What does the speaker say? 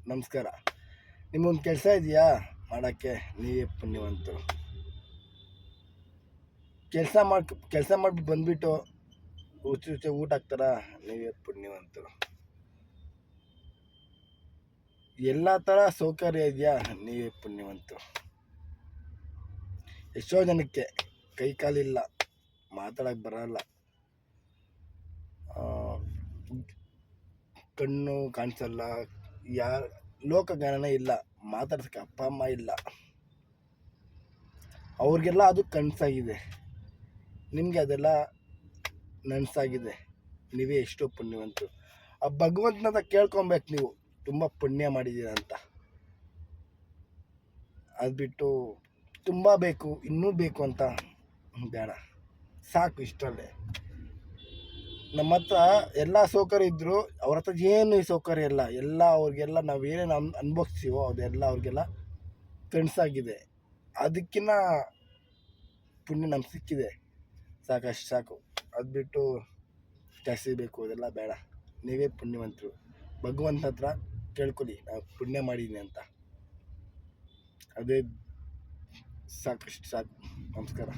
ನಮಸ್ಕಾರ. ನಿಮ್ಮೊಂದು ಕೆಲಸ ಇದೆಯಾ ಮಾಡೋಕ್ಕೆ? ನೀವೇ ಪುಣ್ಯವಂತರು. ಕೆಲಸ ಮಾಡಿಬಿಟ್ಟು ಬಂದುಬಿಟ್ಟು ರುಚಿ ಊಟ ಹಾಕ್ತಾರ? ನೀವೇ ಪುಣ್ಯವಂತರು. ಎಲ್ಲ ಥರ ಸೌಕರ್ಯ ಇದೆಯಾ? ನೀವೇ ಪುಣ್ಯವಂತರು. ಎಷ್ಟೋ ಜನಕ್ಕೆ ಕೈ ಕಾಲಿಲ್ಲ, ಮಾತಾಡೋಕ್ಕೆ ಬರಲ್ಲ, ಕಣ್ಣು ಕಾಣಿಸಲ್ಲ, ಲೋಕಜ್ಞಾನನೇ ಇಲ್ಲ, ಮಾತಾಡ್ಸೋಕ್ಕೆ ಅಪ್ಪ ಅಮ್ಮ ಇಲ್ಲ, ಅವ್ರಿಗೆಲ್ಲ ಅದು ಕನಸಾಗಿದೆ. ನಿಮಗೆ ಅದೆಲ್ಲ ನನಸಾಗಿದೆ. ನೀವೇ ಎಷ್ಟೋ ಪುಣ್ಯವಂತರು. ಆ ಭಗವಂತನ ಕೇಳ್ಕೊಬೇಕು, ನೀವು ತುಂಬ ಪುಣ್ಯ ಮಾಡಿದ್ದೀರ ಅಂತ. ಅದು ಬಿಟ್ಟು ತುಂಬ ಬೇಕು, ಇನ್ನೂ ಬೇಕು ಅಂತ ಬೇಡ, ಸಾಕು ಇಷ್ಟರಲ್ಲೇ. ನಮ್ಮ ಹತ್ರ ಎಲ್ಲ ಸೌಕರ್ಯ ಇದ್ದರೂ ಅವ್ರ ಹತ್ರ ಏನು ಸೌಕರ್ಯ ಇಲ್ಲ. ಎಲ್ಲ ಅವ್ರಿಗೆಲ್ಲ ನಾವು ಏನೇನು ಅನುಭವಿಸ್ತೀವೋ ಅದೆಲ್ಲ ಅವ್ರಿಗೆಲ್ಲ ಕನಸಾಗಿದೆ. ಅದಕ್ಕಿಂತ ಪುಣ್ಯ ನಮ್ಗೆ ಸಿಕ್ಕಿದೆ, ಸಾಕಷ್ಟು ಸಾಕು. ಅದು ಬಿಟ್ಟು ಜಾಸ್ತಿ ಬೇಕು ಅದೆಲ್ಲ ಬೇಡ. ನೀವೇ ಪುಣ್ಯವಂತರು. ಭಗವಂತನ ಹತ್ರ ಕೇಳ್ಕೊಳ್ಳಿ, ನಾವು ಪುಣ್ಯ ಮಾಡಿದ್ದೀನಿ ಅಂತ. ಅದೇ ಸಾಕಷ್ಟು ಸಾಕು. ನಮಸ್ಕಾರ.